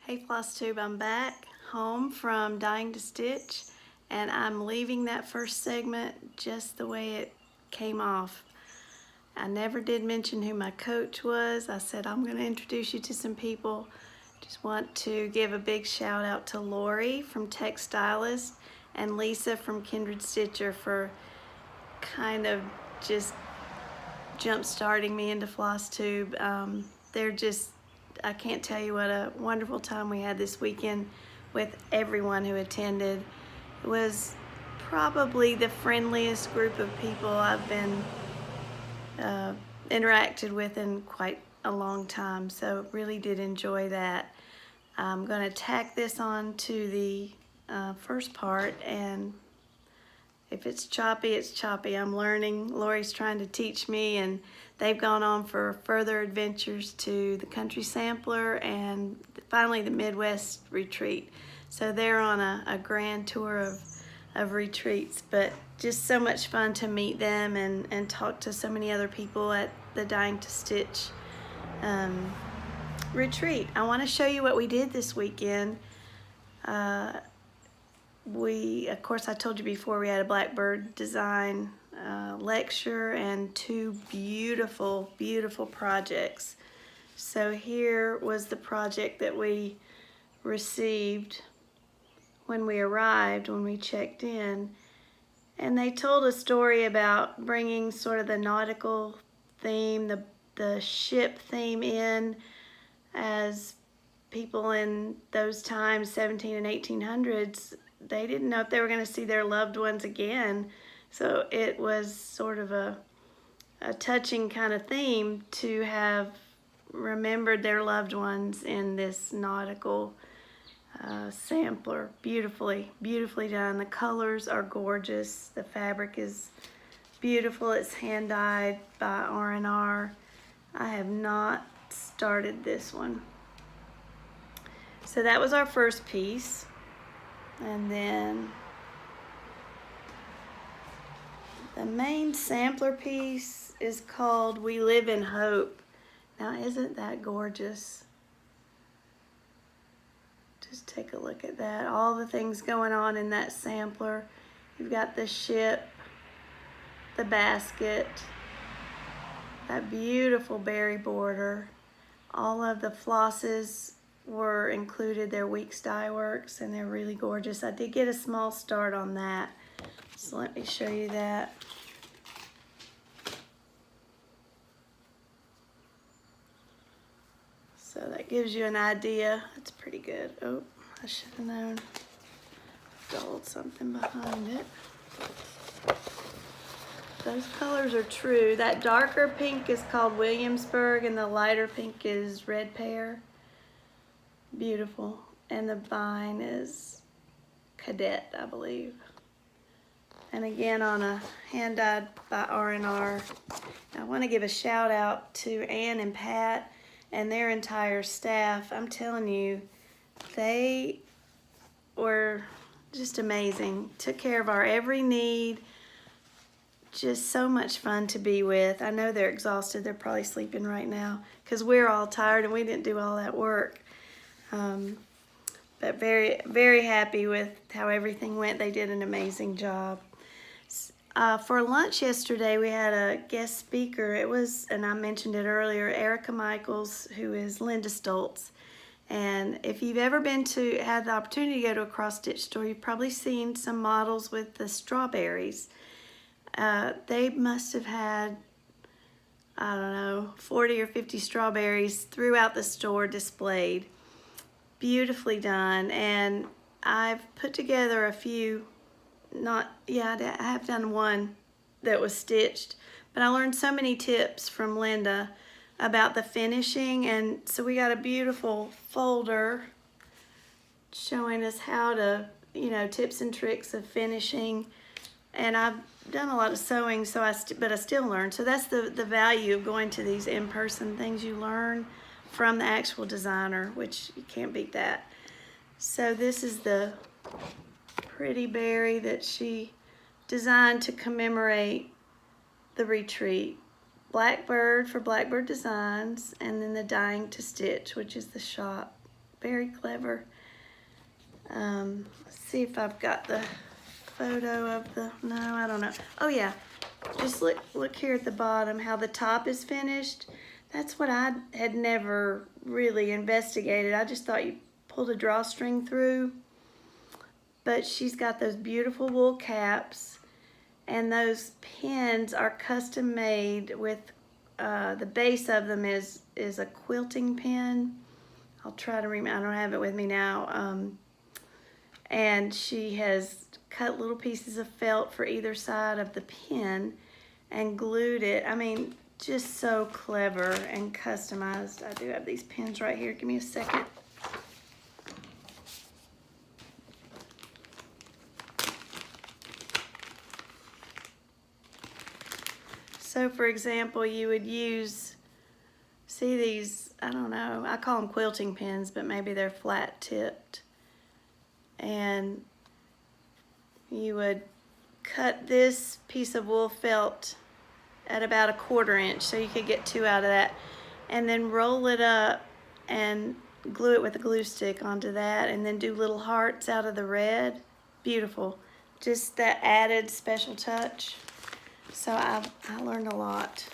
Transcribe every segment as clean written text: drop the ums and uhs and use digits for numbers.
Hey FlossTube, I'm back home from Dying to Stitch, and I'm leaving that first segment just the way it came off. I never did mention who my coach was. I said I'm going to introduce you to some people. Just want to give a big shout out to Lori from Texstylist and Lisa from Kindred Stitcher for kind of just jump starting me into FlossTube. They're just, I can't tell you what a wonderful time we had this weekend with everyone who attended. It was probably the friendliest group of people I've been interacted with in quite a long time, so really did enjoy that. I'm going to tack this on to the first part, and if it's choppy, it's choppy. I'm learning. Lori's trying to teach me, and they've gone on for further adventures to the Country Sampler and finally the Midwest Retreat. So they're on a grand tour of retreats, but just so much fun to meet them and talk to so many other people at the Dying to Stitch retreat. I want to show you what we did this weekend. Of course, I told you before, we had a Blackbird design lecture and two beautiful, beautiful projects. So here was the project that we received when we arrived, when we checked in. And they told a story about bringing sort of the nautical theme, the ship theme in, as people in those times, 17 and 1800s, they didn't know if they were going to see their loved ones again. So it was sort of a touching kind of theme to have remembered their loved ones in this nautical sampler. Beautifully, beautifully done. The colors are gorgeous. The fabric is beautiful. It's hand dyed by R&R. I have not started this one. So that was our first piece. And then the main sampler piece is called We Live in Hope. Now, isn't that gorgeous? Just take a look at that. All the things going on in that sampler. You've got the ship, the basket, that beautiful berry border. All of the flosses were included. They're Weeks Dye Works, and they're really gorgeous. I did get a small start on that, so let me show you that. So that gives you an idea. It's pretty good. Oh, I should have known. Dulled something behind it. Those colors are true. That darker pink is called Williamsburg, and the lighter pink is Red Pear. Beautiful. And the vine is Cadet, I believe. And again, on a hand dyed by R&R. I want to give a shout out to Ann and Pat and their entire staff. I'm telling you, they were just amazing. Took care of our every need. Just so much fun to be with. I know they're exhausted. They're probably sleeping right now because we're all tired and we didn't do all that work. But very, very happy with how everything went. They did an amazing job. For lunch yesterday, we had a guest speaker. It was, and I mentioned it earlier, Erica Michaels, who is Linda Stoltz. And if you've ever had the opportunity to go to a cross-stitch store, you've probably seen some models with the strawberries. They must have had, I don't know, 40 or 50 strawberries throughout the store displayed. Beautifully done. And I've put together a few, I have done one that was stitched, but I learned so many tips from Linda about the finishing, and so we got a beautiful folder showing us how to, tips and tricks of finishing. And I've done a lot of sewing, but I still learn. So that's the value of going to these in-person things. You learn from the actual designer, which you can't beat that. So this is the pretty berry that she designed to commemorate the retreat. Blackbird for Blackbird Designs, and then the Dying to Stitch, which is the shop very clever. Let's see if I've got the photo of the, no, I don't know. Oh yeah, just look here at the bottom, how the top is finished. That's what I had never really investigated. I just thought you pulled a drawstring through. But she's got those beautiful wool caps, and those pins are custom made with, the base of them is a quilting pin. I'll try to remember, I don't have it with me now. And she has cut little pieces of felt for either side of the pin and glued it. I mean, just so clever and customized. I do have these pins right here. Give me a second. So for example, you would use, see these, I don't know, I call them quilting pins, but maybe they're flat tipped. And you would cut this piece of wool felt at about 1/4 inch, so you could get 2 out of that, and then roll it up and glue it with a glue stick onto that, and then do little hearts out of the red. Beautiful. Just that added special touch. So I learned a lot.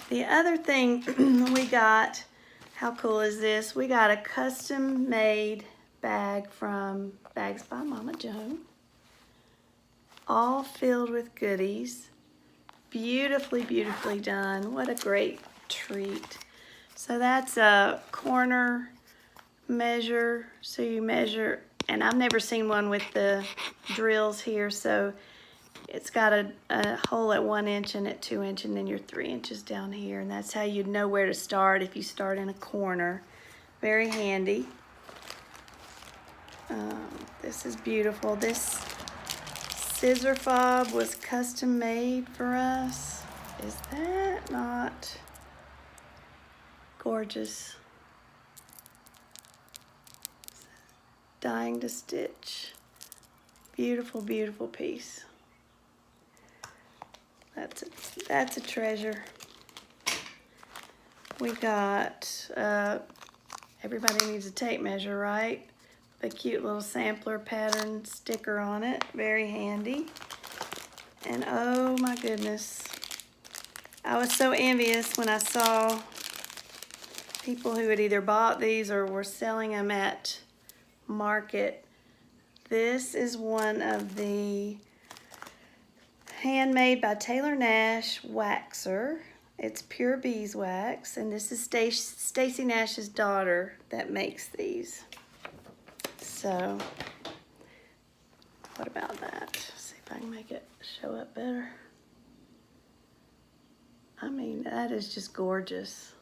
The other thing we got, how cool is this? We got a custom made bag from Bags by Mama Joan. All filled with goodies. Beautifully, beautifully done. What a great treat. So that's a corner measure. So you measure, and I've never seen one with the drills here, so it's got a hole at 1 inch and at 2 inch, and then you're 3 inches down here, and that's how you'd know where to start if you start in a corner. Very handy. This is beautiful. This scissor fob was custom made for us. Is that not gorgeous? Dying to stitch. Beautiful, beautiful piece. That's a treasure. We got, everybody needs a tape measure, right? A cute little sampler pattern sticker on it. Very handy. And oh my goodness. I was so envious when I saw people who had either bought these or were selling them at market. This is one of the Handmade by Taylor Nash Waxer. It's pure beeswax, and this is Stacy Nash's daughter that makes these. So, what about that? See if I can make it show up better. I mean, that is just gorgeous.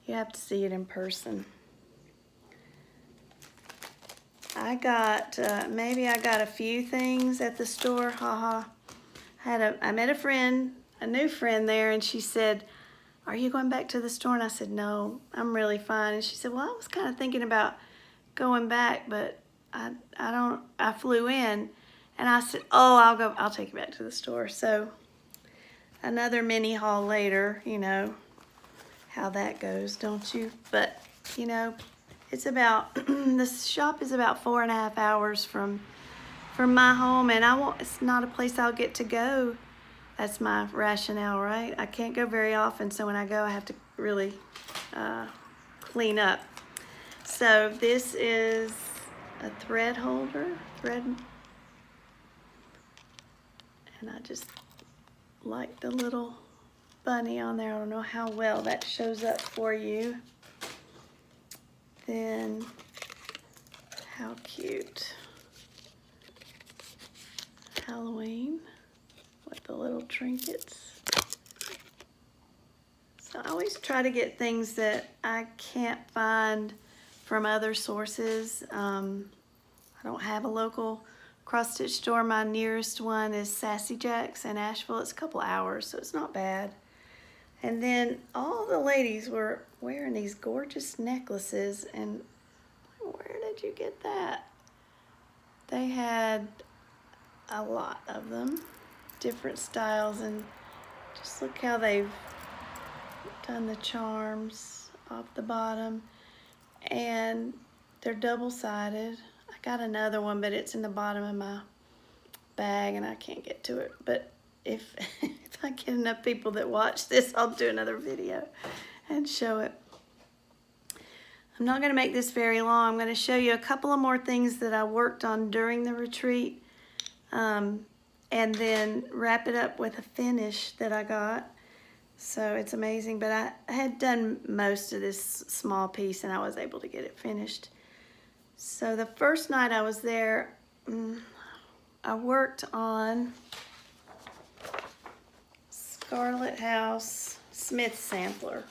You have to see it in person. I got, maybe I got a few things at the store, haha. I met a friend, a new friend there, and she said, "Are you going back to the store?" And I said, "No, I'm really fine." And she said, "Well, I was kind of thinking about going back, but I flew in." And I said, "Oh, I'll take you back to the store." So another mini haul later, you know how that goes, don't you? But, you know, it's about, this shop is about 4.5 hours from my home, and it's not a place I'll get to go. That's my rationale, right? I can't go very often, so when I go, I have to really clean up. So this is a thread holder, and I just like the little bunny on there. I don't know how well that shows up for you. Then, how cute. Halloween with the little trinkets. So I always try to get things that I can't find from other sources. I don't have a local cross-stitch store. My nearest one is Sassy Jack's in Asheville. It's a couple hours, so it's not bad. And then all the ladies were wearing these gorgeous necklaces, and where did you get that? They had a lot of them, different styles, and just look how they've done the charms off the bottom, and they're double-sided. I got another one, but it's in the bottom of my bag and I can't get to it. But if I get enough people that watch this, I'll do another video and show it. I'm not going to make this very long. I'm going to show you a couple of more things that I worked on during the retreat, and then wrap it up with a finish that I got. So it's amazing, but I had done most of this small piece and I was able to get it finished. So the first night I was there, I worked on Scarlett House Smith Sampler.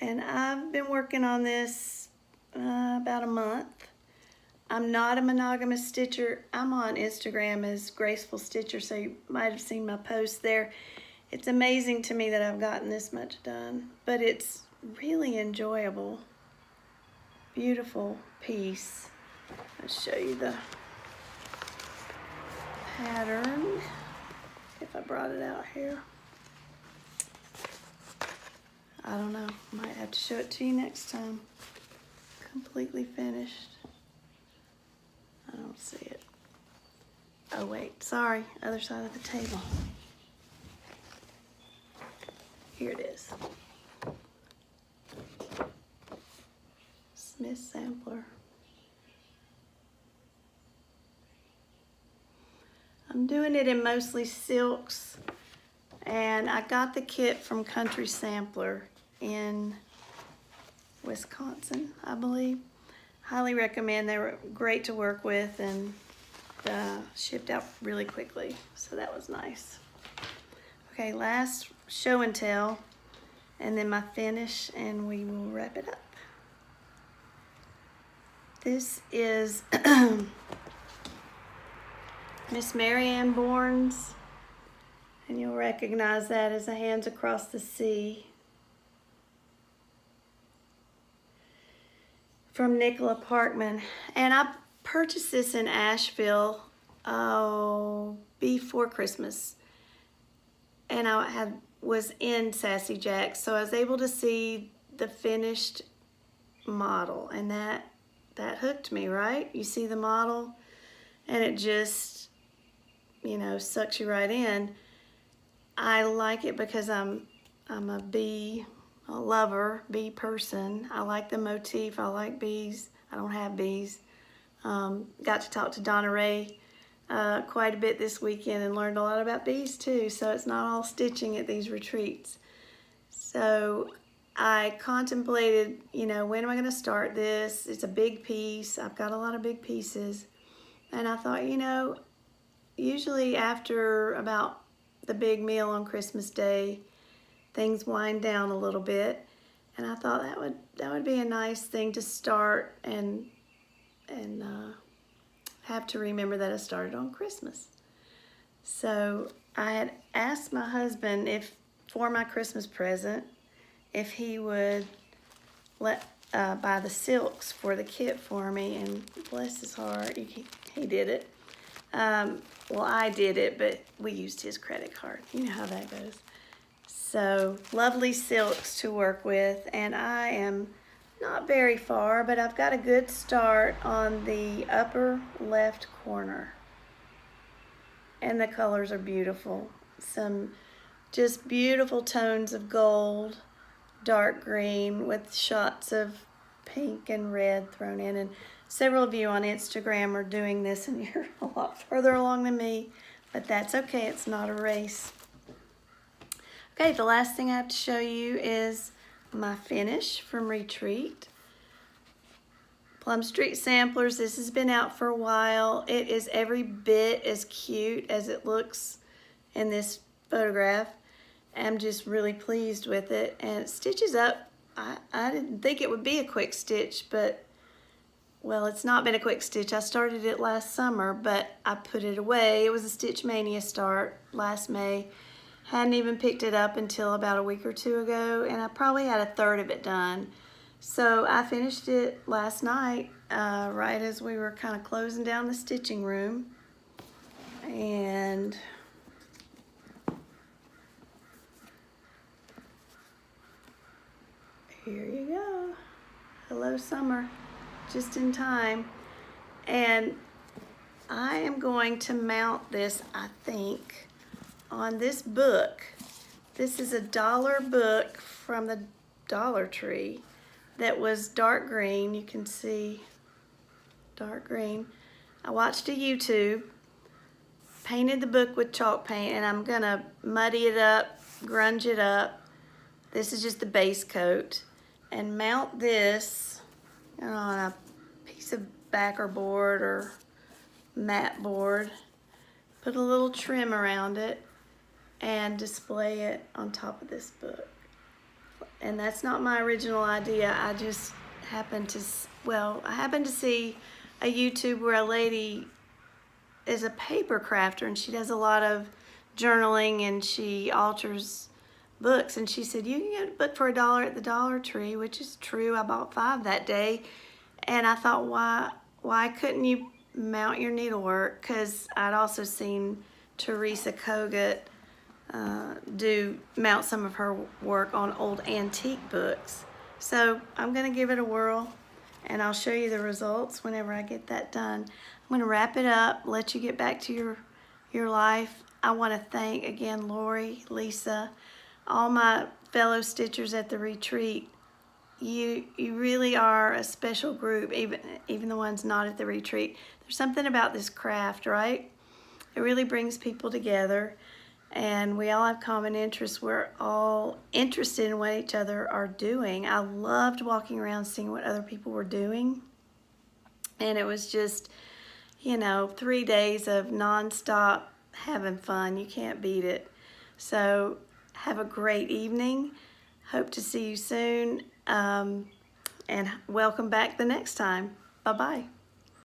And I've been working on this about a month. I'm not a monogamous stitcher. I'm on Instagram as Graceful Stitcher, so you might have seen my post there. It's amazing to me that I've gotten this much done, but it's really enjoyable. Beautiful piece. I'll show you the pattern, if I brought it out here. I don't know, might have to show it to you next time. Completely finished. I don't see it. Oh wait, sorry, other side of the table. Here it is. Smith Sampler. I'm doing it in mostly silks, and I got the kit from Country Sampler in Wisconsin, I believe. Highly recommend. They were great to work with and shipped out really quickly, so that was nice. Okay, last show and tell, and then my finish, and we will wrap it up. This is Miss Marianne Bourne's, and you'll recognize that as a Hands Across the Sea from Nicola Parkman. And I purchased this in Asheville before Christmas, and I was in Sassy Jack, so I was able to see the finished model, and that hooked me, right? You see the model and it just, you know, sucks you right in. I like it because I'm a bee lover, bee person. I like the motif. I like bees. I don't have bees. Got to talk to Donna Ray quite a bit this weekend and learned a lot about bees too, so it's not all stitching at these retreats. So I contemplated, you know, when am I going to start this? It's a big piece. I've got a lot of big pieces. And I thought, you know, usually after about the big meal on Christmas Day, things wind down a little bit. And I thought that would be a nice thing to start and have to remember that I started on Christmas. So I had asked my husband for my Christmas present, if he would buy the silks for the kit for me, and bless his heart, he did it. Well, I did it, but we used his credit card. You know how that goes. So, lovely silks to work with, and I am not very far, but I've got a good start on the upper left corner. And the colors are beautiful. Some just beautiful tones of gold, dark green with shots of pink and red thrown in, and several of you on Instagram are doing this and you're a lot further along than me, but that's okay, it's not a race. Okay, the last thing I have to show you is my finish from Retreat. Plum Street Samplers, this has been out for a while. It is every bit as cute as it looks in this photograph. I'm just really pleased with it, and it stitches up. I didn't think it would be a quick stitch, but well, it's not been a quick stitch. I started it last summer, but I put it away. It was a Stitch Mania start last May. Hadn't even picked it up until about a week or two ago, and I probably had a third of it done. So I finished it last night, right as we were kind of closing down the stitching room. And Here you go. Hello, summer. Just in time. And I am going to mount this, I think, on this book. This is a dollar book from the Dollar Tree that was dark green. You can see dark green. I watched a YouTube, painted the book with chalk paint, and I'm gonna muddy it up, grunge it up. This is just the base coat, and mount this on a piece of backer board or mat board. Put a little trim around it and display it on top of this book. And that's not my original idea. I just happened to, I happened to see a YouTube where a lady is a paper crafter and she does a lot of journaling and she alters books, and she said you can get a book for $1 at the Dollar Tree, which is true. I bought 5 that day, and I thought, why couldn't you mount your needlework? Because I'd also seen Teresa Kogut mount some of her work on old antique books. So I'm gonna give it a whirl, and I'll show you the results whenever I get that done. I'm gonna wrap it up, let you get back to your life. I wanna thank again Lori, Lisa, all my fellow stitchers at the retreat. You really are a special group, even the ones not at the retreat. There's something about this craft, right? It really brings people together, and we all have common interests. We're all interested in what each other are doing. I loved walking around seeing what other people were doing, and it was just, 3 days of nonstop having fun. You can't beat it. So have a great evening. Hope to see you soon, and welcome back the next time. Bye-bye.